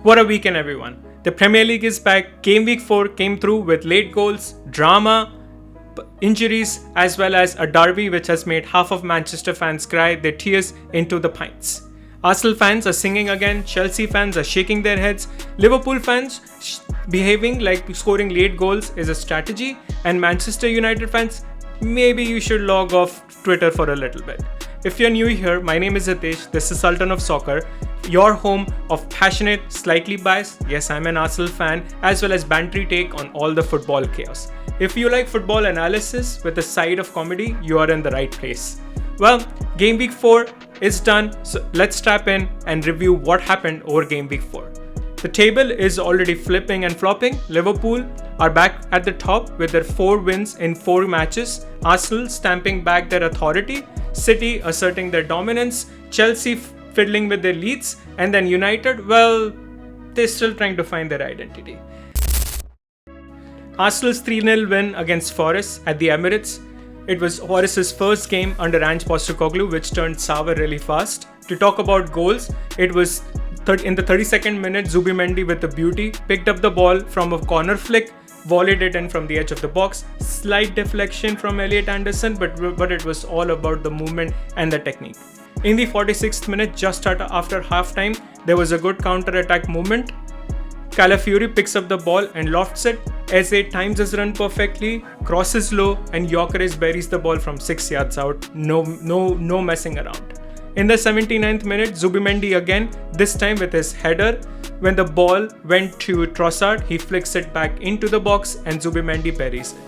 What a weekend, everyone. The Premier League is back. Game week 4 came through with late goals, drama, injuries, as well as a derby which has made half of Manchester fans cry their tears into the pints. Arsenal fans are singing again, Chelsea fans are shaking their heads, Liverpool fans behaving like scoring late goals is a strategy, and Manchester United fans, maybe you should log off Twitter for a little bit. If you're new here, my name is Hitesh, this is Sultan of Soccer, your home of passionate, slightly biased, yes I'm an Arsenal fan, as well as bantery take on all the football chaos. If you like football analysis with a side of comedy, you are in the right place. Well, Game Week 4 is done, so let's strap in and review what happened over Game Week 4. The table is already flipping and flopping. Liverpool are back at the top with their 4 wins in 4 matches. Arsenal stamping back their authority. City asserting their dominance. Chelsea fiddling with their leads. And then United, well, they're still trying to find their identity. Arsenal's 3-0 win against Forest at the Emirates. It was Forest's first game under Ange Postecoglou, which turned sour really fast. To talk about goals, it was in the 32nd minute, Zubimendi with the beauty picked up the ball from a corner flick, volleyed it in from the edge of the box. Slight deflection from Elliot Anderson, but it was all about the movement and the technique. In the 46th minute, just after halftime, there was a good counter-attack movement. Calafiori picks up the ball and lofts it. Eze times his run perfectly, crosses low, and Gyökeres buries the ball from 6 yards out. No messing around. In the 79th minute, Zubimendi again, this time with his header. When the ball went to Trossard, he flicks it back into the box and Zubimendi buries it.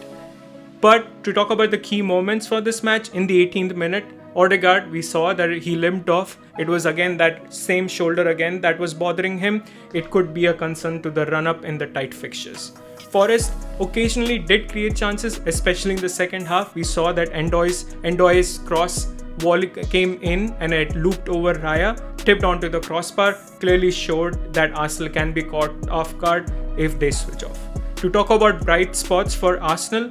But to talk about the key moments for this match, in the 18th minute, Odegaard, we saw that he limped off. It was again that same shoulder again that was bothering him. It could be a concern to the run-up in the tight fixtures. Forest occasionally did create chances, especially in the second half. We saw that Endoy's cross volley came in and it looped over Raya, tipped onto the crossbar, clearly showed that Arsenal can be caught off guard if they switch off. To talk about bright spots for Arsenal,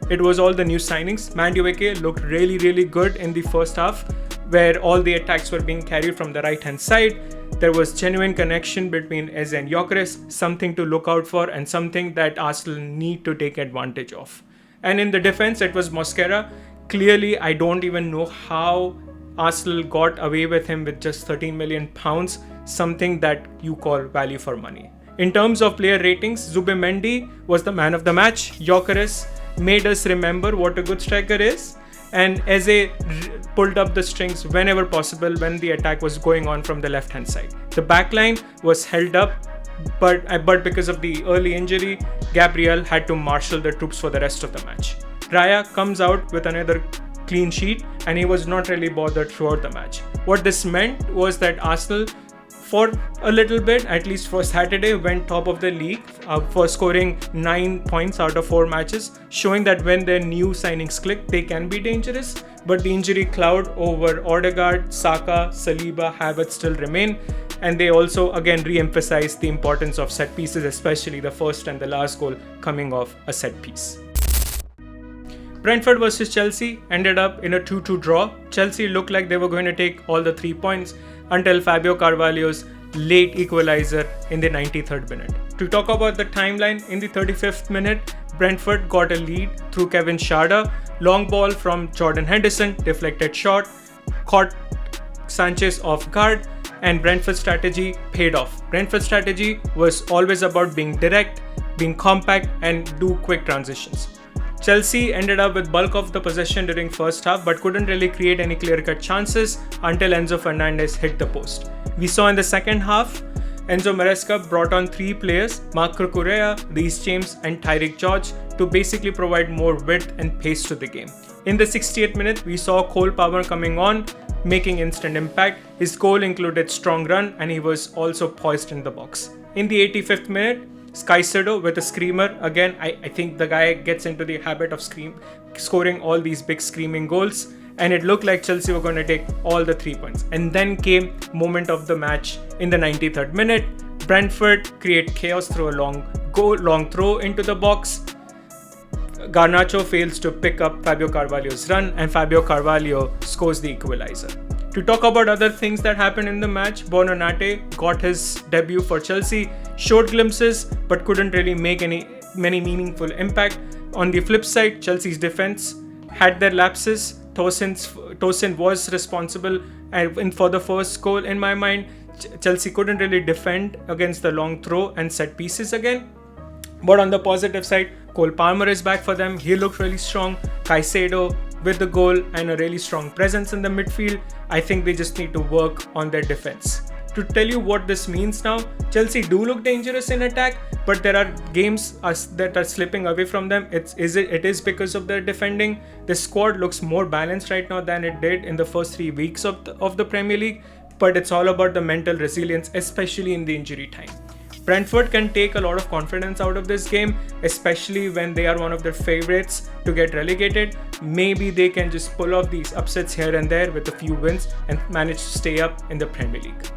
it was all the new signings. Madueke looked really good in the first half, where all the attacks were being carried from the right hand side. There was genuine connection between Eze and Gyökeres, something to look out for and something that Arsenal need to take advantage of. And in the defense, it was Mosquera. Clearly, I don't even know how Arsenal got away with him with just £13 million, something that you call value for money. In terms of player ratings, Zubimendi was the man of the match. Gyökeres made us remember what a good striker is, and Eze pulled up the strings whenever possible when the attack was going on from the left hand side. The backline was held up, but because of the early injury, Gabriel had to marshal the troops for the rest of the match. Raya comes out with another clean sheet, and he was not really bothered throughout the match. What this meant was that Arsenal, for a little bit, at least for Saturday, went top of the league for scoring 9 points out of 4 matches, showing that when their new signings click, they can be dangerous. But the injury cloud over Odegaard, Saka, Saliba, Havertz still remain, and they also again re-emphasize the importance of set pieces, especially the first and the last goal coming off a set piece. Brentford versus Chelsea ended up in a 2-2 draw. Chelsea looked like they were going to take all the 3 points until Fabio Carvalho's late equalizer in the 93rd minute. To talk about the timeline, in the 35th minute, Brentford got a lead through Kevin Schade. Long ball from Jordan Henderson, deflected shot, caught Sanchez off guard, and Brentford's strategy paid off. Brentford's strategy was always about being direct, being compact, and do quick transitions. Chelsea ended up with bulk of the possession during first half, but couldn't really create any clear-cut chances until Enzo Fernandez hit the post. We saw in the second half, Enzo Maresca brought on 3 players, Marco Correa, Reece James and Tyreek George, to basically provide more width and pace to the game. In the 68th minute, we saw Cole Palmer coming on, making instant impact. His goal included strong run and he was also poised in the box. In the 85th minute, Caicedo with a screamer. Again, I think the guy gets into the habit of scoring all these big screaming goals, and it looked like Chelsea were going to take all the 3 points. And then came moment of the match in the 93rd minute. Brentford create chaos through a long throw into the box. Garnacho fails to pick up Fabio Carvalho's run, and Fabio Carvalho scores the equalizer. To talk about other things that happened in the match, Bononate got his debut for Chelsea, showed glimpses but couldn't really make many meaningful impact. On the flip side, Chelsea's defense had their lapses. Tosin was responsible for the first goal in my mind. Chelsea couldn't really defend against the long throw and set pieces again. But on the positive side, Cole Palmer is back for them. He looked really strong. Caicedo with the goal and a really strong presence in the midfield. I think they just need to work on their defense. To tell you what this means now, Chelsea do look dangerous in attack, but there are games that are slipping away from them. It is because of their defending. The squad looks more balanced right now than it did in the first 3 weeks of the Premier League, but it's all about the mental resilience, especially in the injury time. Brentford can take a lot of confidence out of this game, especially when they are one of their favorites to get relegated. Maybe they can just pull off these upsets here and there with a few wins and manage to stay up in the Premier League.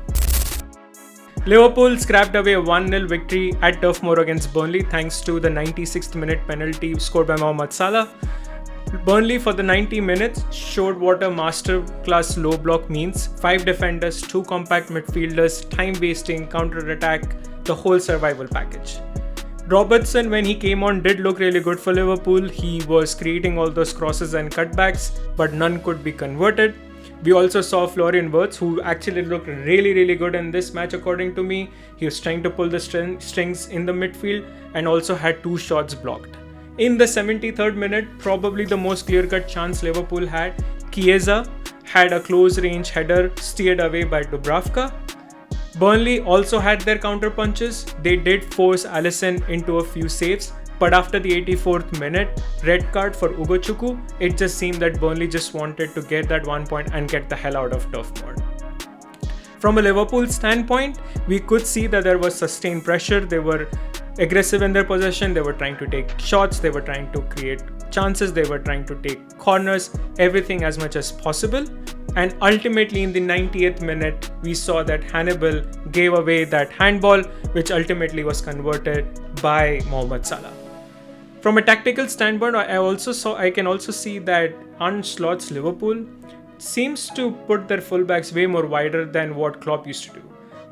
Liverpool scrapped away a 1-0 victory at Turf Moor against Burnley thanks to the 96th minute penalty scored by Mohamed Salah. Burnley for the 90 minutes showed what a masterclass low block means. 5 defenders, 2 compact midfielders, time wasting, counter-attack, the whole survival package. Robertson, when he came on, did look really good for Liverpool. He was creating all those crosses and cutbacks, but none could be converted. We also saw Florian Wirtz, who actually looked really good in this match according to me. He was trying to pull the strings in the midfield and also had 2 shots blocked. In the 73rd minute, probably the most clear-cut chance Liverpool had, Chiesa had a close-range header steered away by Dubravka. Burnley also had their counter punches. They did force Alisson into a few saves, but after the 84th minute red card for Ugochukwu, it just seemed that Burnley just wanted to get that 1 point and get the hell out of Turf Moor. From a Liverpool standpoint, we could see that there was sustained pressure. They were aggressive in their possession. They were trying to take shots. They were trying to create chances. They were trying to take corners, everything as much as possible. And ultimately in the 90th minute, we saw that Hannibal gave away that handball, which ultimately was converted by Mohamed Salah. From a tactical standpoint, I can also see that Arne Slot's Liverpool seems to put their fullbacks way more wider than what Klopp used to do.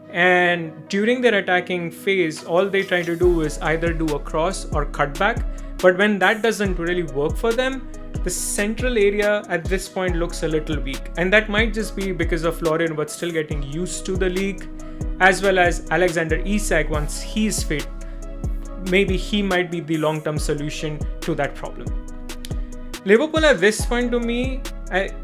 And during their attacking phase, all they try to do is either do a cross or cut back. But when that doesn't really work for them, the central area at this point looks a little weak. And that might just be because of Florian Wirtz still getting used to the league, as well as Alexander Isak once he's fit. Maybe he might be the long-term solution to that problem. Liverpool at this point to me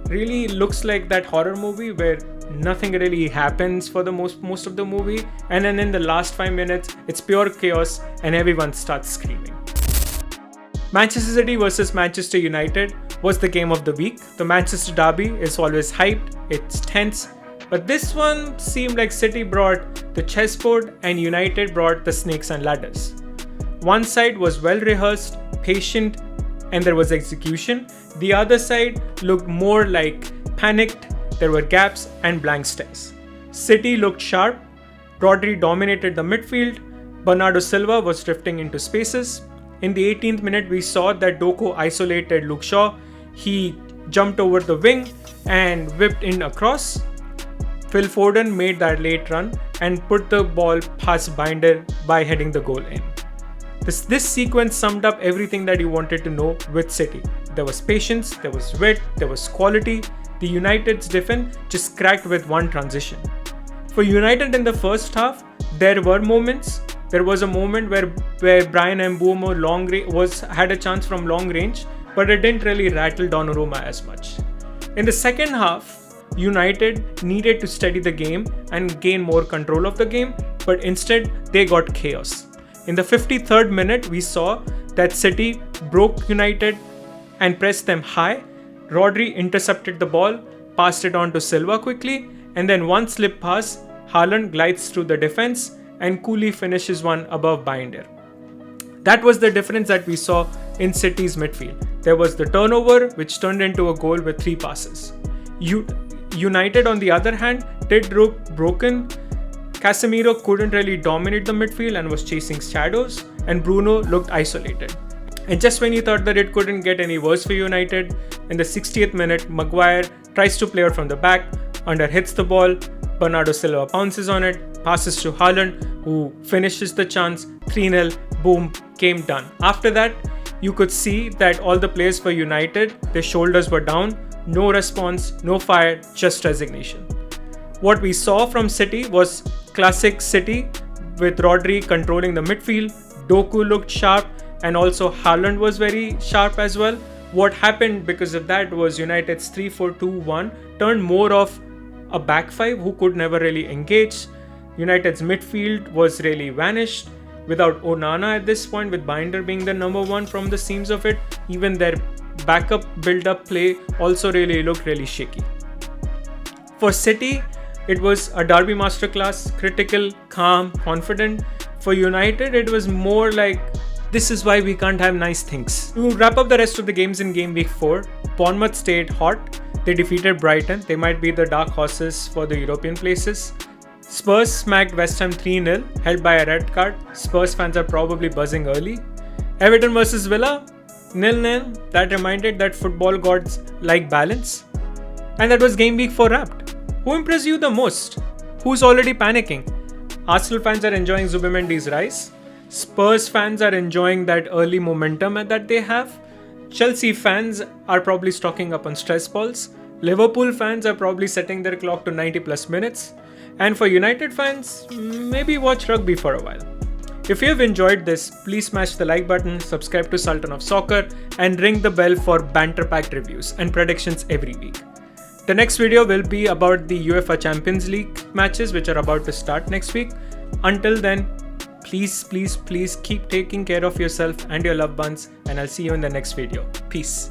really looks like that horror movie where nothing really happens for the most of the movie, and then in the last 5 minutes it's pure chaos and everyone starts screaming. Manchester City versus Manchester United was the game of the week. The Manchester derby is always hyped, it's tense, but this one seemed like City brought the chessboard and United brought the snakes and ladders. One side was well rehearsed, patient, and there was execution. The other side looked more like panicked, there were gaps and blank stares. City looked sharp, Rodri dominated the midfield, Bernardo Silva was drifting into spaces. In the 18th minute, we saw that Doku isolated Luke Shaw. He jumped over the wing and whipped in across. Phil Foden made that late run and put the ball past Binder by heading the goal in. This sequence summed up everything that you wanted to know with City. There was patience, there was wit, there was quality. The United's defense just cracked with one transition. For United in the first half, there were moments. There was a moment where Brian Mbeumo had a chance from long range, but it didn't really rattle Donnarumma as much. In the second half, United needed to steady the game and gain more control of the game, but instead they got chaos. In the 53rd minute, we saw that City broke United and pressed them high. Rodri intercepted the ball, passed it on to Silva quickly, and then one slip pass, Haaland glides through the defense and coolly finishes one above Binder. That was the difference that we saw in City's midfield. There was the turnover, which turned into a goal with 3 passes. United, on the other hand, did look broken. Casemiro couldn't really dominate the midfield and was chasing shadows, and Bruno looked isolated. And just when you thought that it couldn't get any worse for United, in the 60th minute, Maguire tries to play out from the back. under hits the ball, Bernardo Silva pounces on it, passes to Haaland, who finishes the chance, 3-0, boom, game done. After that, you could see that all the players for United, their shoulders were down, no response, no fire, just resignation. What we saw from City was classic City, with Rodri controlling the midfield, Doku looked sharp, and also Haaland was very sharp as well. What happened because of that was United's 3-4-2-1 turned more of a back five who could never really engage. United's midfield was really vanished. Without Onana at this point, with Binder being the number one from the seams of it, even their backup build-up play also really looked really shaky. For City, it was a derby masterclass, critical, calm, confident. For United, it was more like, this is why we can't have nice things. To wrap up the rest of the games in Game Week 4, Bournemouth stayed hot. They defeated Brighton. They might be the dark horses for the European places. Spurs smacked West Ham 3-0, held by a red card. Spurs fans are probably buzzing early. Everton versus Villa, 0-0. That reminded that football gods like balance. And that was Game Week 4 wrapped. Who impressed you the most? Who's already panicking? Arsenal fans are enjoying Zubimendi's rise. Spurs fans are enjoying that early momentum that they have. Chelsea fans are probably stocking up on stress balls. Liverpool fans are probably setting their clock to 90 plus minutes. And for United fans, maybe watch rugby for a while. If you have enjoyed this, please smash the like button, subscribe to Sultan of Soccer, and ring the bell for banter-packed reviews and predictions every week. The next video will be about the UEFA Champions League matches, which are about to start next week. Until then, please keep taking care of yourself and your loved ones, and I'll see you in the next video. Peace.